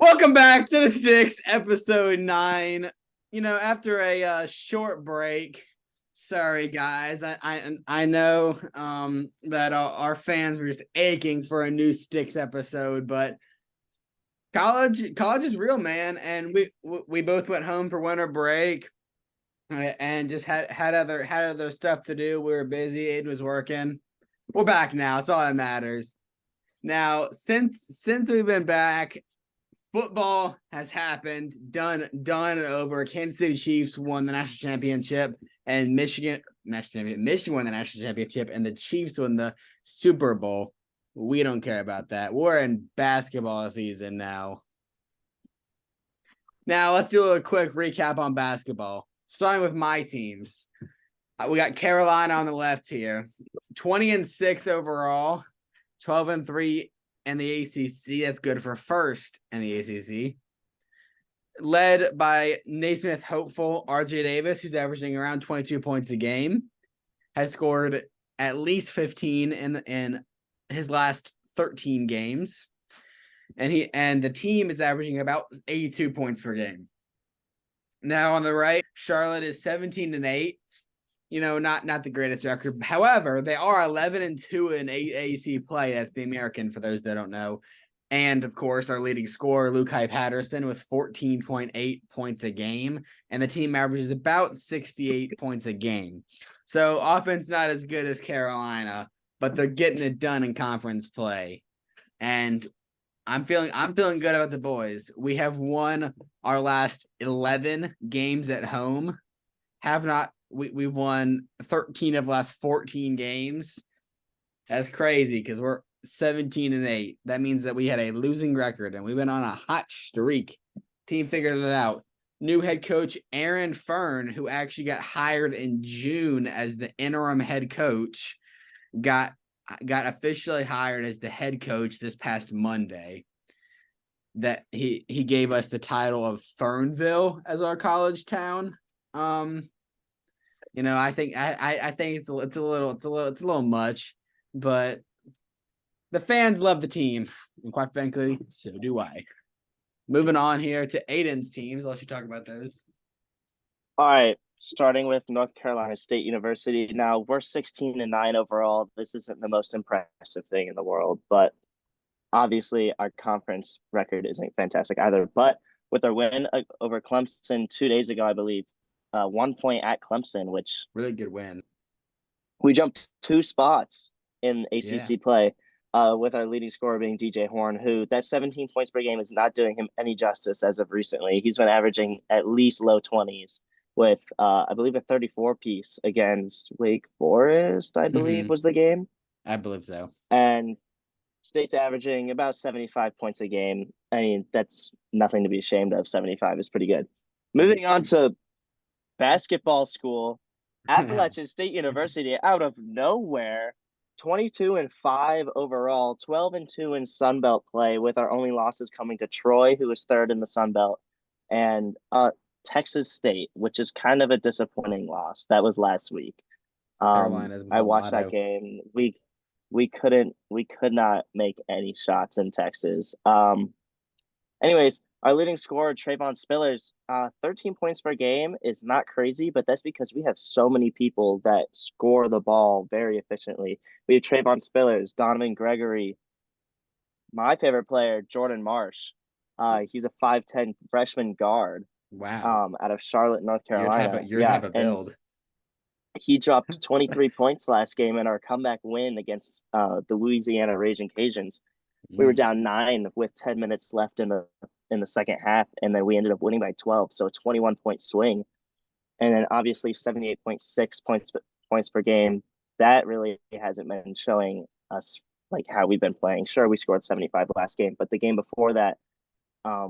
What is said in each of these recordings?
Welcome back to the Stix, episode 9. After a short break, sorry guys. I know that our fans were just aching for a new Stix episode, but college is real, man. And we both went home for winter break and just had other stuff to do. We were busy. Aiden was working. We're back now. It's all that matters. Now, since we've been back, football has happened, done and over. Kansas City Chiefs won the national championship, and Michigan won the national championship, and the Chiefs won the Super Bowl. We don't care about that. We're in basketball season now. Now let's do a quick recap on basketball. Starting with my teams, we got Carolina on the left here, 20-6 overall, 12-3 in the ACC. That's good for first in the ACC. Led by Naismith hopeful RJ Davis, who's averaging around 22 points a game, has scored at least 15 in his last 13 games. And the team is averaging about 82 points per game. Now on the right, Charlotte is 17-8. Not the greatest record. However, they are 11-2 in AAC play. That's the American, for those that don't know. And, of course, our leading scorer, Lukai Patterson, with 14.8 points a game. And the team averages about 68 points a game. So, offense not as good as Carolina, but they're getting it done in conference play. And I'm feeling good about the boys. We have won our last 11 games at home. We've won 13 of the last 14 games. That's crazy because we're 17-8. That means that we had a losing record and we went on a hot streak. Team figured it out. New head coach Aaron Fern, who actually got hired in June as the interim head coach, got officially hired as the head coach this past Monday. That he gave us the title of Fernville as our college town. I think it's a little much, but the fans love the team, and quite frankly, so do I. Moving on here to Aiden's teams. I'll let you talk about those. All right, starting with North Carolina State University. Now we're 16-9 overall. This isn't the most impressive thing in the world, but obviously our conference record isn't fantastic either. But with our win over Clemson 2 days ago, I believe, 1 point at Clemson, which Really good win. we jumped 2 spots in ACC Yeah. play, with our leading scorer being DJ Horn, who that 17 points per game is not doing him any justice as of recently. He's been averaging at least low 20s with, I believe, a 34 piece against Wake Forest, I believe was the game. I believe so. And State's averaging about 75 points a game. I mean, that's nothing to be ashamed of. 75 is pretty good. Moving on to basketball school, Appalachian State University out of nowhere, 22-5 overall, 12-2 in Sun Belt play, with our only losses coming to Troy, who is third in the Sun Belt, and Texas State, which is kind of a disappointing loss. That was last week. Carolina's I watched that motto. game. We could not make any shots in Texas. Anyways, our leading scorer, Trayvon Spillers, 13 points per game is not crazy, but that's because we have so many people that score the ball very efficiently. We have Trayvon Spillers, Donovan Gregory, my favorite player, Jordan Marsh. He's a 5'10" freshman guard, Wow. out of Charlotte, North Your type Carolina. of your type of And build. he dropped 23 points last game in our comeback win against the Louisiana Raging Cajuns. We were down 9 with 10 minutes left in the second half, and then we ended up winning by 12. So a 21-point swing, and then obviously 78.6 points per game. That really hasn't been showing us like how we've been playing. Sure, we scored 75 last game, but the game before that, at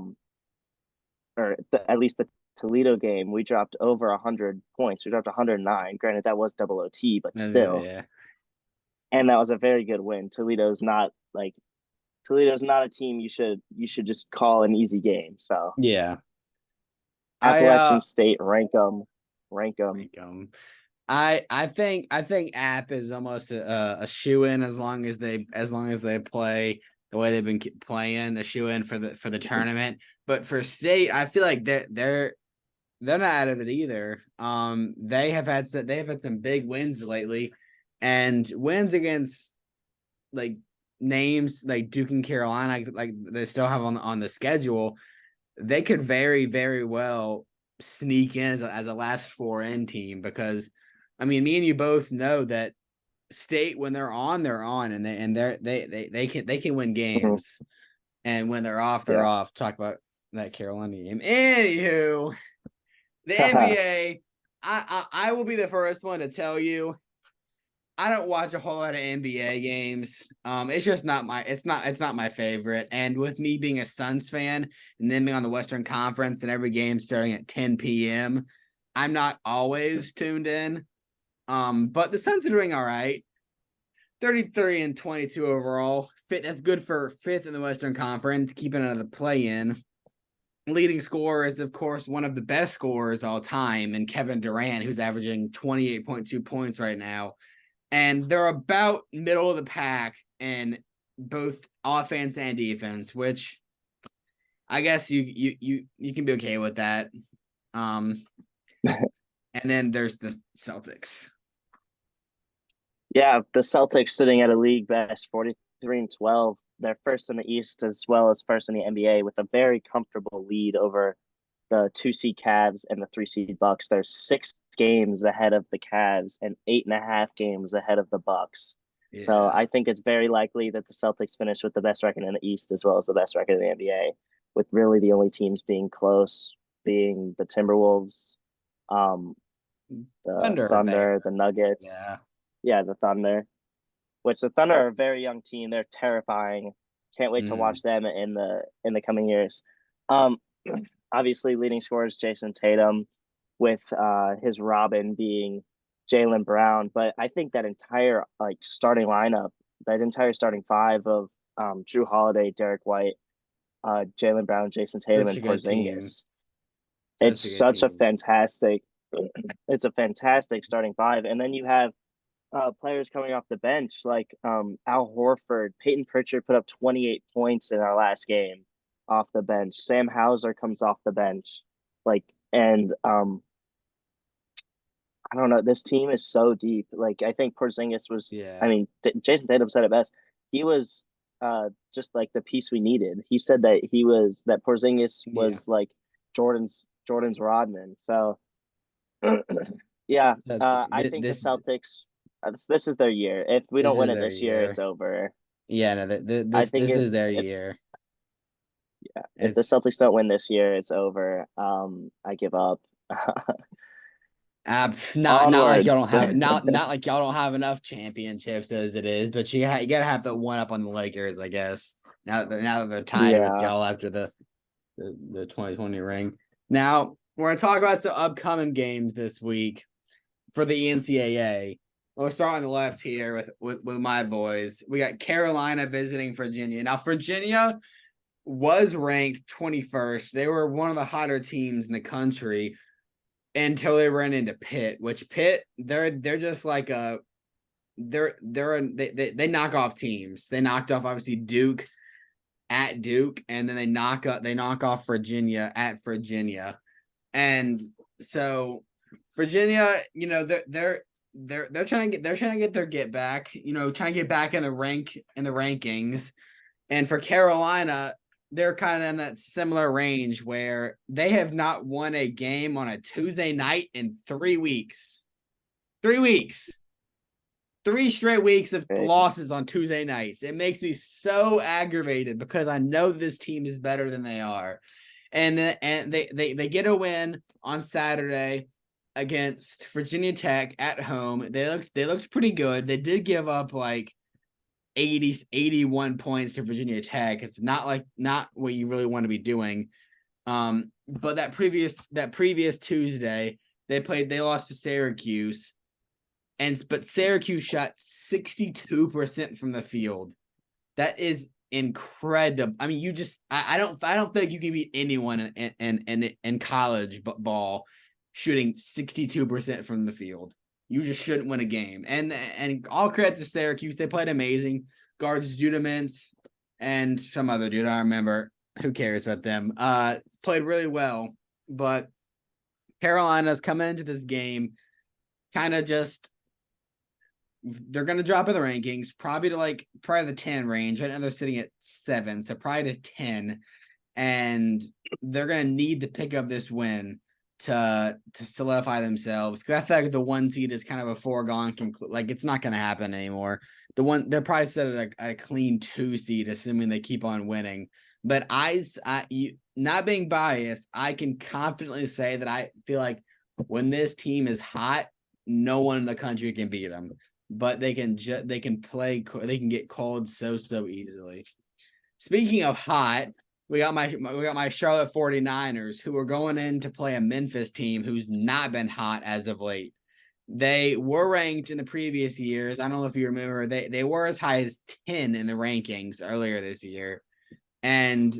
least the Toledo game, we dropped over 100 points. We dropped 109. Granted, that was double OT, but still. Yeah. And that was a very good win. Toledo's not a team you should just call an easy game. So Yeah. Appalachian State, rank them. I think App is almost a shoe in as long as they play the way they've been playing, a shoe in for the tournament. But for State, I feel like they're not out of it either. They have had some big wins lately, and wins against like names like Duke and Carolina, like they still have on the schedule. They could very, very well sneak in as a last four in team because, I mean, me and you both know that State, when they're on, and they can win Mhm. games, and when they're off, they're Yeah. off. Talk about that Carolina game. Anywho, the NBA, I will be the first one to tell you I don't watch a whole lot of NBA games. It's just not it's not my favorite. And with me being a Suns fan and then being on the Western Conference and every game starting at 10 p.m., I'm not always tuned in. But the Suns are doing all right. 33 and 22 overall. That's good for fifth in the Western Conference, keeping out of the play-in. Leading scorer is, of course, one of the best scorers all time, and Kevin Durant, who's averaging 28.2 points right now. And they're about middle of the pack in both offense and defense, which I guess you can be okay with that. And then there's the Celtics. Yeah, the Celtics sitting at a league best 43-12. They're first in the East as well as first in the NBA with a very comfortable lead over the 2 seed Cavs and the 3 seed Bucks. They're 6 games ahead of the Cavs and 8.5 games ahead of the Bucks. Yeah. So I think it's very likely that the Celtics finish with the best record in the East as well as the best record in the NBA, with really the only teams being close being the Timberwolves, the Thunder Thunder, there. the Nuggets. Yeah. Yeah, the Thunder, which the Thunder are a very young team. They're terrifying. Can't wait to watch them in the coming years. Um, obviously, leading scorers Jason Tatum, with his Robin being Jaylen Brown. But I think that entire starting lineup, that entire starting five of Drew Holiday, Derek White, Jaylen Brown, Jason Tatum, Such and a good team. Porzingis. It's Such a good such a team. fantastic. It's a fantastic starting five, and then you have players coming off the bench like Al Horford. Peyton Pritchard put up 28 points in our last game off the bench. Sam Hauser comes off the bench, and I don't know. This team is so deep. Like I think Porzingis was. I Yeah. mean, Jason Tatum said it best. He was just like the piece we needed. He said that Porzingis Yeah. was like Jordan's Rodman. So yeah, That's I think the this Celtics. This is their year. If we this don't is win it their this year, it's year. over. Yeah, no, I this think is their if year. yeah, if the It's Celtics don't win this year, it's over. I give up. not like y'all don't Onwards. have not like y'all don't have enough championships as it is, but you gotta have the one up on the Lakers, I guess. Now that they're tied with Yeah. y'all after the 2020 ring. Now we're gonna talk about some upcoming games this week for the NCAA. We'll start on the left here with my boys. We got Carolina visiting Virginia. Now Virginia was ranked 21st. They were one of the hotter teams in the country until they ran into Pitt, which Pitt, they're just like they knock off teams. They knocked off obviously Duke at Duke, and then they knock off Virginia at Virginia. And so Virginia, you know, they're trying to get their get back, you know, trying to get back in the rankings. And for Carolina, they're kind of in that similar range where they have not won a game on a Tuesday night in 3 weeks. 3 weeks. 3 straight weeks of Great. losses on Tuesday nights. It makes me so aggravated because I know this team is better than they are. And they get a win on Saturday against Virginia Tech at home. They looked pretty good. They did give up like 81 points to Virginia Tech. It's not what you really want to be doing. But that previous Tuesday, they lost to Syracuse. But Syracuse shot 62% from the field. That is incredible. I mean, I don't think you can beat anyone in college ball shooting 62% from the field. You just shouldn't win a game. And all credit to Syracuse. They played amazing. Guards Judaments, and some other dude. I don't remember. Who cares about them? Played really well, but Carolina's coming into this game kind of just they're gonna drop in the rankings, probably to probably the 10 range. Right now they're sitting at 7, so probably to 10. And they're gonna need to pick up this win to solidify themselves. Because I feel like the 1 seed is kind of a foregone conclusion. Like it's not gonna happen anymore. They're probably set at a clean 2 seed, assuming they keep on winning. But not being biased, I can confidently say that I feel like when this team is hot, no one in the country can beat them. But they can get called so easily. Speaking of hot, we got my Charlotte 49ers, who are going in to play a Memphis team who's not been hot as of late. They were ranked in the previous years. I don't know if you remember, they were as high as 10 in the rankings earlier this year. And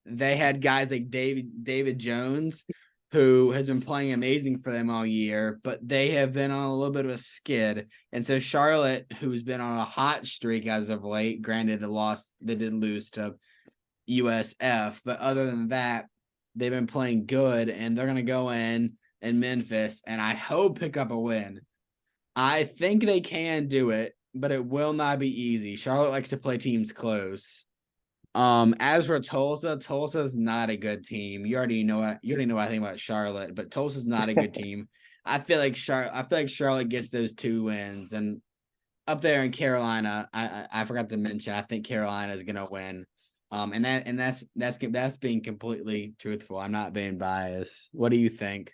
they had guys like David Jones, who has been playing amazing for them all year, but they have been on a little bit of a skid. And so Charlotte, who's been on a hot streak as of late, granted they did lose to USF, but other than that, they've been playing good, and they're gonna go in Memphis, and I hope pick up a win. I think they can do it, but it will not be easy. Charlotte likes to play teams close. As for Tulsa's not a good team. You already know what I think about Charlotte, but Tulsa's not a good team. I feel like Charlotte gets those 2 wins, and up there in Carolina, I forgot to mention, I think Carolina is gonna win. And that's being completely truthful. I'm not being biased. What do you think?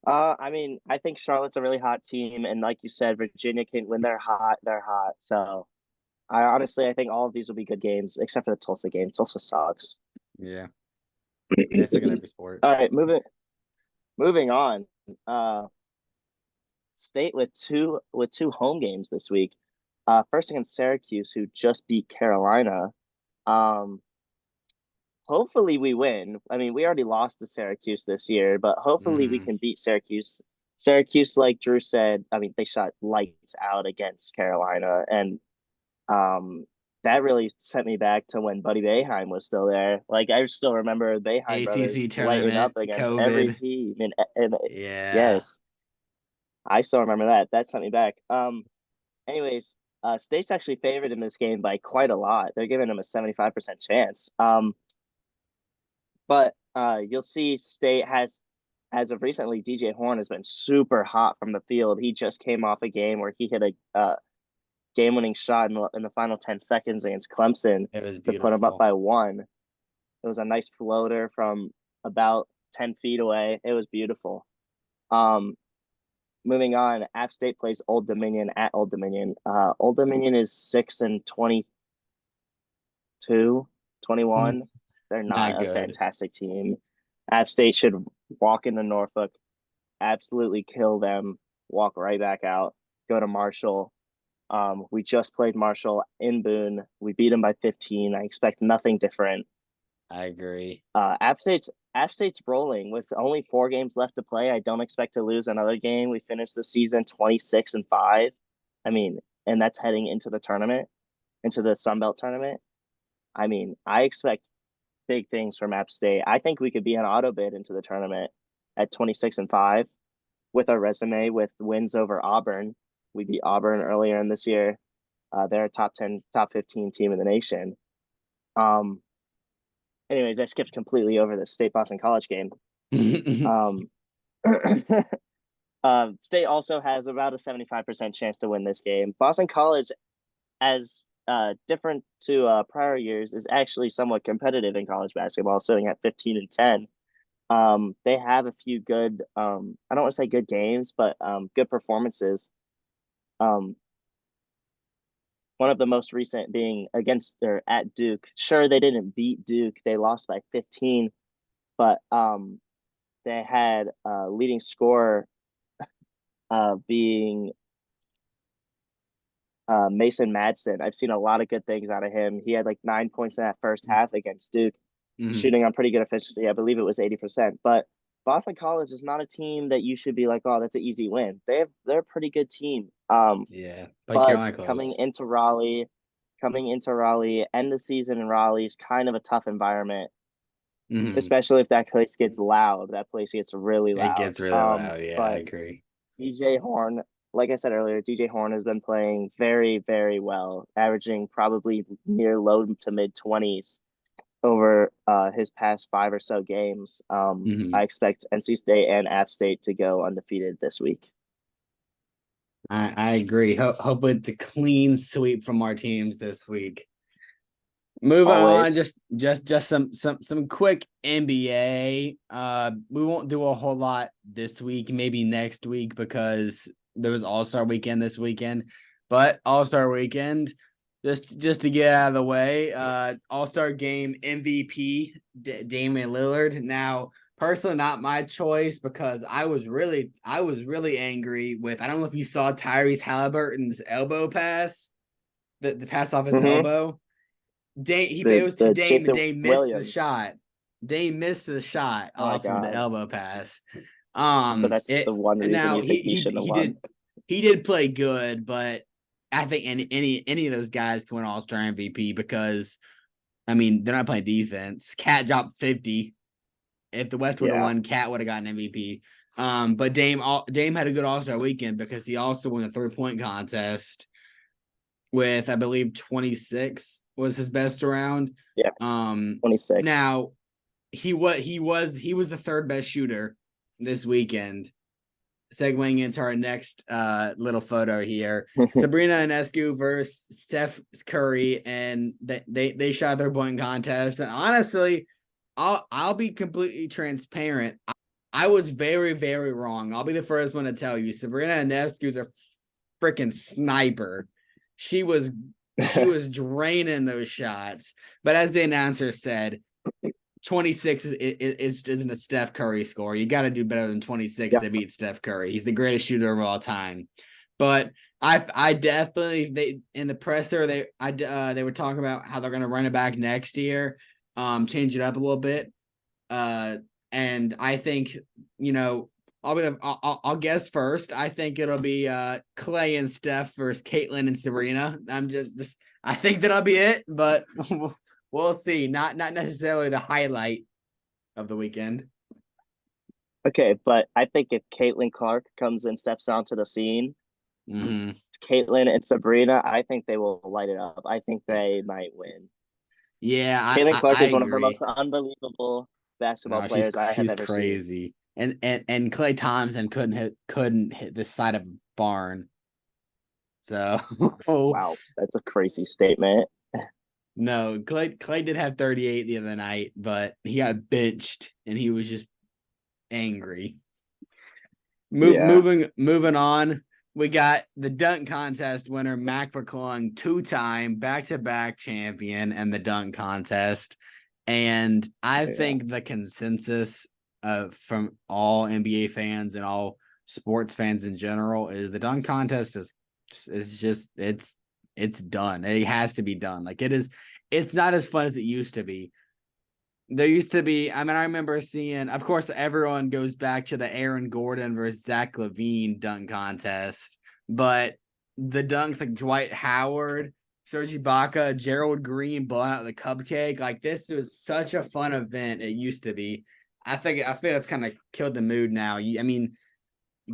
I mean, I think Charlotte's a really hot team, and like you said, Virginia can when they're hot, they're hot. So I think all of these will be good games, except for the Tulsa game. Tulsa sucks. Yeah, it's like in every sport. All right, moving on. State with two home games this week. First against Syracuse, who just beat Carolina. Um, Hopefully we win. I mean, we already lost to Syracuse this year, but hopefully we Mm-hmm. can beat Syracuse. Syracuse, like Drew said, I mean, they shot lights out against Carolina, and um, that really sent me back to when Buddy Boeheim was still there. Like I still remember Boeheim brothers ACC lighting tournament, up against every COVID. team, and Yeah, yes, I still remember that. That sent me back. Anyways, State's actually favored in this game by quite a lot. They're giving them a 75% chance. But you'll see State has, as of recently, DJ Horn has been super hot from the field. He just came off a game where he hit a game-winning shot in the final 10 seconds against Clemson it was to put them up beautiful. by 1. It was a nice floater from about 10 feet away. It was beautiful. Um, Moving on, App State plays Old Dominion at Old Dominion. Old Dominion is 6-22, 21. They're Not not a good. fantastic team. App State should walk into Norfolk, absolutely kill them, walk right back out, go to Marshall. We just played Marshall in Boone. We beat them by 15. I expect nothing different. I agree. App State's rolling with only 4 games left to play. I don't expect to lose another game. We finished the season 26-5. I mean, and that's heading into the tournament, into the Sun Belt tournament. I mean, I expect big things from App State. I think we could be an auto bid into the tournament at 26-5 with a resume with wins over Auburn. We beat Auburn earlier in this year. They're a top 10, top 15 team in the nation. Um, Anyways, I skipped completely over the State Boston College game. Um, State also has about a 75% chance to win this game. Boston College, as different to prior years, is actually somewhat competitive in college basketball, sitting at 15-10. They have a few good, I don't want to say good games, but good performances. Um, one of the most recent being against or at Duke. Sure, they didn't beat Duke; they lost by 15, but they had leading scorer being Mason Madsen. I've seen a lot of good things out of him. He had like 9 points in that first half against Duke, Mhm. shooting on pretty good efficiency. I believe it was 80%. But Boston College is not a team that you should be like, oh, that's an easy win. They're a pretty good team. Yeah, play But Carolina coming close. into Raleigh, coming into Raleigh, end the season in Raleigh is kind of a tough environment, Mhm. especially if that place gets loud. That place gets really It loud. gets really loud. Yeah, I But agree. DJ Horn, like I said earlier, DJ Horn has been playing very, very well, averaging probably near low to mid 20s over his past 5 or so games. I Mhm. expect NC State and App State to go undefeated this week. I agree. Hope it's a clean sweep from our teams this week. Moving on, Always. just some quick NBA. We won't do a whole lot this week, maybe next week because there was All-Star weekend this weekend. But All-Star weekend, just to get out of the way, All-Star game MVP Damian Lillard. Now, personally, not my choice because I was really angry with. I don't know if you saw Tyrese Halliburton's elbow pass, the pass off his Mm-hmm. elbow. It was to The Dame, and Jason Dame missed the Williams. shot. Dame missed the shot Oh my off of the God. elbow pass. So that's It the one reason now you think he shouldn't have won. he did play good, but I think any of those guys can win All Star MVP because I mean they're not playing defense. Cat dropped 50. If the West would have Yeah. won, Cat would have gotten MVP. But Dame had a good All Star weekend because he also won the 3-point contest with I believe 26 was his best round. Yeah. Um 26. now he was the third best shooter this weekend. Segueing into our next little photo here. Sabrina Ionescu versus Steph Curry, and they shot their point contest. And honestly, I'll be completely transparent. I was very, very wrong. I'll be the first one to tell you. Sabrina Ionescu's a freaking sniper. She was draining those shots. But as the announcer said, 26 isn't a Steph Curry score. You got to do better than 26 Yeah. to beat Steph Curry. He's the greatest shooter of all time. But I definitely they in the presser they were talking about how they're going to run it back next year, change it up a little bit. And I think I'll guess first. I think it'll be Clay and Steph versus Caitlin and Serena. I'm just I think that'll be it, but we'll see. Not necessarily the highlight of the weekend. Okay, but I think if Caitlin Clark comes and steps onto the scene, Mm-hmm. Caitlin and Sabrina, I think they will light it up. I think they might win. Yeah, Caitlin Clark I is one of the agree. most unbelievable basketball No, players I have she's ever seen. crazy. And Clay Thompson couldn't hit the side of a barn. So Wow, that's a crazy statement. no, Clay did have 38 the other night, but he got benched and he was just angry. Yeah. Moving on, we got the dunk contest winner Mac McClung, 2-time back-to-back champion in the dunk contest, and I Yeah. think the consensus from all NBA fans and all sports fans in general is the dunk contest is just it's done. It has to be done. Like it is. It's not as fun as it used to be. There used to be, I mean, I remember seeing, of course, everyone goes back to the Aaron Gordon versus Zach LaVine dunk contest, but the dunks like Dwight Howard, Serge Ibaka, Gerald Green blowing out the cupcake, like this was such a fun event. It used to be. I feel it's kind of killed the mood now. I mean,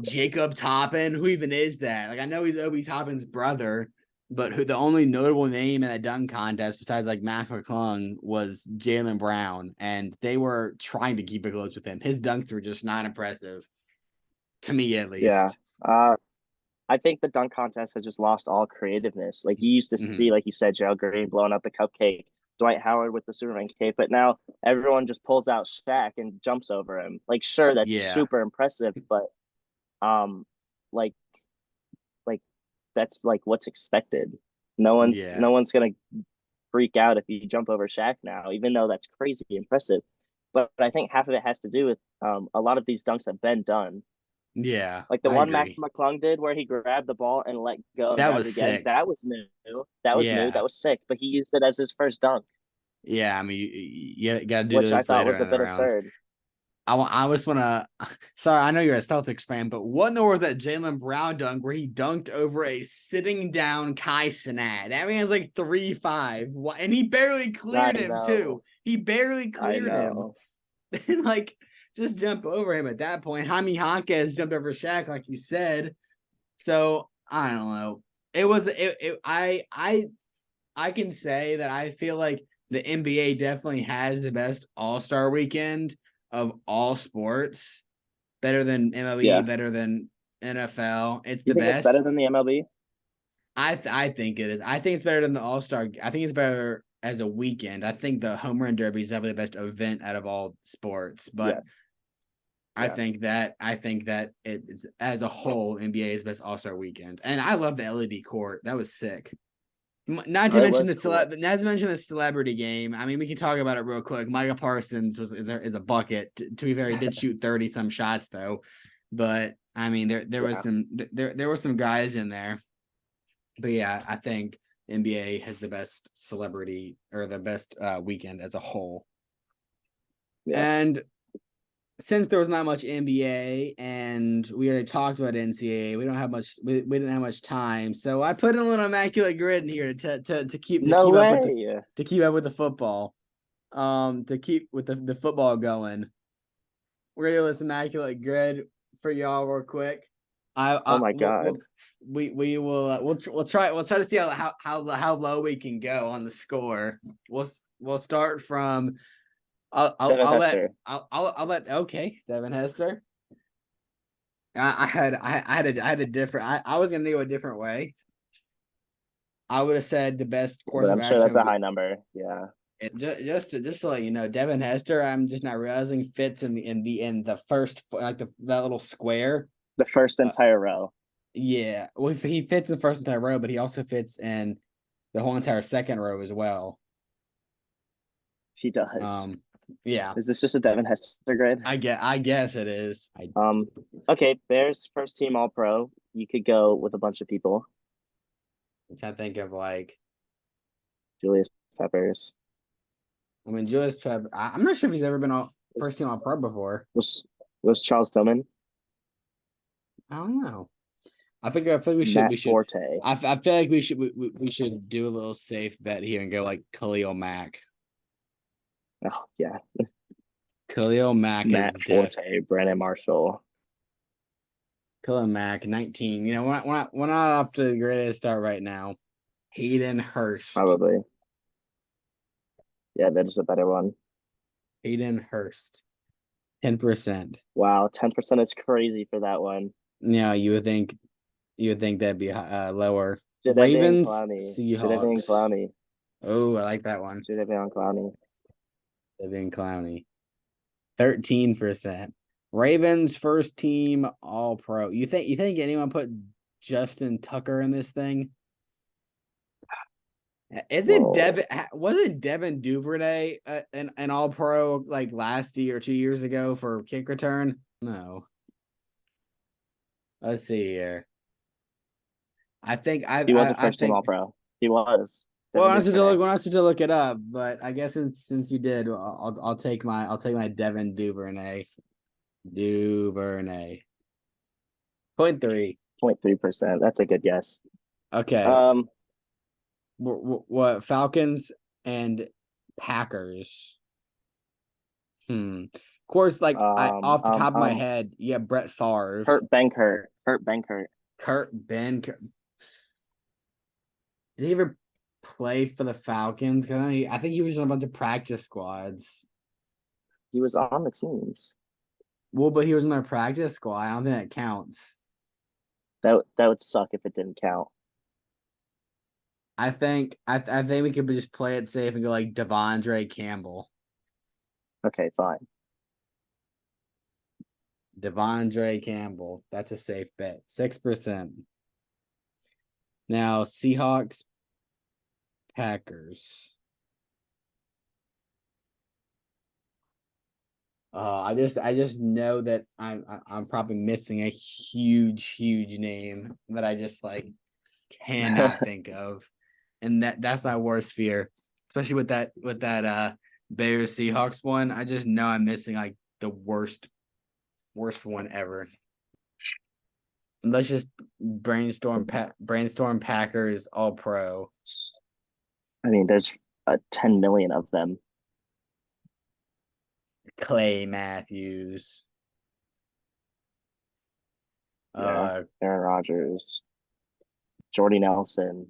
Jacob Toppin, who even is that? Like, I know he's Obi Toppin's brother, but who the only notable name in that dunk contest besides like Mac McClung was Jalen Brown, and they were trying to keep it close with him. His dunks were just not impressive to me, at Yeah. least. Uh, I think the dunk contest has just lost all creativeness. Like you used to Mm-hmm. see, like you said, Gerald Green blowing up the cupcake, Dwight Howard with the Superman cape, but now everyone just pulls out Shaq and jumps over him. Like, sure, that's Yeah, super impressive, but um, like like that's like what's expected. yeah, No one's gonna freak out if you jump over Shaq now, even though that's crazy impressive. But I think half of it has to do with a lot of these dunks have been done. yeah. Like the I one Mac agree. McClung did where he grabbed the ball and let go and That grabbed it was again. sick. That was new. That was new. Yeah, That was sick. But he used it as his first dunk, yeah. I mean, you got to do which I those thought later was a in the bit rounds. absurd. I just want to. Sorry, I know you're a Celtics fan, but what in the world was that Jaylen Brown dunk where he dunked over a sitting down Kai Cenat? That man's like 3'5", and he barely I cleared him know. too. He barely I cleared him, know. and like just jump over him at that point. Jaime Jaquez jumped over Shaq, like you said. So I don't know. It was it I can say that I feel like the NBA definitely has the best All-Star weekend of all sports. Better than MLB, Yeah. better than NFL. It's You the think it's best. better than the MLB? I think it is. I think it's better than the All-Star. I think it's better as a weekend. I think the Home Run Derby is definitely the best event out of all sports. But Yes. I Yeah. think that it's as a whole NBA is best All-Star weekend. And I love the LED court. That was sick. Not to Oh, it mention was cool. not to mention the celebrity game. I mean, we can talk about it real quick. Micah Parsons is a bucket. To be fair, he did shoot 30 some shots though, but I mean there was Yeah. there were some guys in there. But yeah, I think NBA has the best celebrity or the best weekend as a whole. Yeah. And since there was not much NBA and we already talked about NCAA, we didn't have much time. So I put in a little immaculate grid in here to No keep up with way. to keep up with the football. To keep with the football going. We're gonna do this immaculate grid for y'all real quick. Oh my God. We will we'll try to see how low we can go on the score. We'll start from Devin Hester. I'll let okay, Devin Hester. I had a different I was gonna do a different way. I would have said the best But course of I'm sure action that's would a be high number. Yeah. just to let you know, Devin Hester. I'm just not realizing fits in the first like that little square. The first Uh, entire row. yeah, well he fits in the first entire row, but he also fits in the whole entire second row as well. He does. Um, yeah, Is this just a Devin Hester grade? I guess it is. Um, okay, Bears first team All Pro. You could go with a bunch of people. Which I think of like Julius Peppers. I mean Julius Pep. I'm not sure if he's ever been all first Was team all pro before. was, was Charles Tillman? I don't know. I think Matt we should. Forte. I feel like we should do a little safe bet here and go like Khalil Mack. Oh yeah, Khalil Mack is Matt Forte, Brandon Marshall. Khalil Mack 19. You know, we're not off to the greatest start right now. Hayden Hurst. Probably. Yeah, that is a better one. Hayden Hurst. 10%. Wow, 10% is crazy for that one. Yeah, you would think that'd be lower. Jadeveon Ravens, Clowney. Jadeveon Seahawks. Clowney. Oh, I like that one. Jadeveon Clowney. Vivian Clowney. 13%. Ravens first team all pro. You think anyone put Justin Tucker in this thing? Is it Whoa. Devin? Wasn't Devin Duvernay an all pro like last year or 2 years ago for kick return? No. Let's see here. I think He was a I first team think All Pro. He was. well, Devin Duvernay. I have to look it up, but I guess since you did, I'll take my Devin Duvernay. Duvernay. 0.3. 0.3%. That's a good guess. Okay. Um, What Falcons and Packers? Of course, like I off the top of my head, yeah, Brett Favre, Kurt Benkert. Kurt Benkert. Kurt Ben. Did he ever play for the Falcons? Because I think he was on a bunch of practice squads. He was on the teams. Well, but he was in their practice squad. I don't think that counts. That would suck if it didn't count. I think we could just play it safe and go like Devondre Campbell. Okay, fine. Devondre Campbell. That's a safe bet. 6%. Now Seahawks, Packers. I just know that I'm probably missing a huge name that I just like cannot think of, and that's my worst fear, especially with that Bears Seahawks one. I just know I'm missing like the worst one ever. Let's just brainstorm Packers all pro. I mean, there's 10 million of them. Clay Matthews. Yeah, Aaron Rodgers, Jordy Nelson,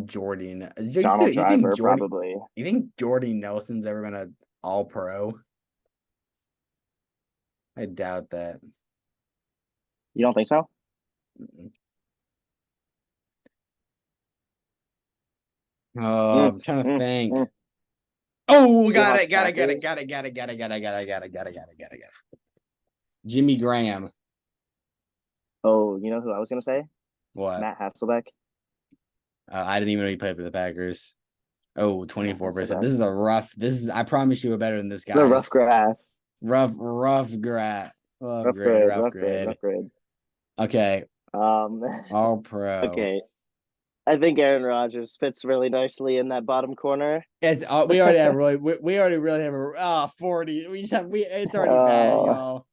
Jordan. Donald You think Driver, probably. You think Jordy Nelson's ever gonna all pro? I doubt that. You don't think so? I'm trying to think. Oh, got it. Jimmy Graham. Oh, you know who I was gonna say? What? Matt Hasselbeck. I didn't even know he played for the Packers. Oh, 24%. Hasselbeck. I promise you we're better than this guy. The rough graph. Rough grade. Rough grade. Okay. All pro. Okay. I think Aaron Rodgers fits really nicely in that bottom corner. We already have a 40. It's already bad, y'all.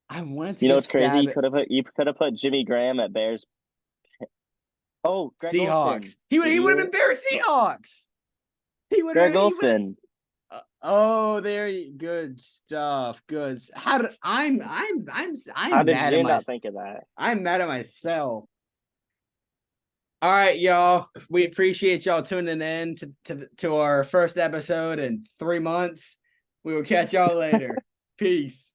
I wanted to. You know what's crazy? You could have put Jimmy Graham at Bears. Oh, Greg Seahawks. Olsen. He would have been Bears Seahawks. Greg Olsen. Oh, there you good stuff. Good. How did I'm How did you not think of that? I'm mad at myself. All right, y'all. We appreciate y'all tuning in to our first episode in 3 months. We will catch y'all later. Peace.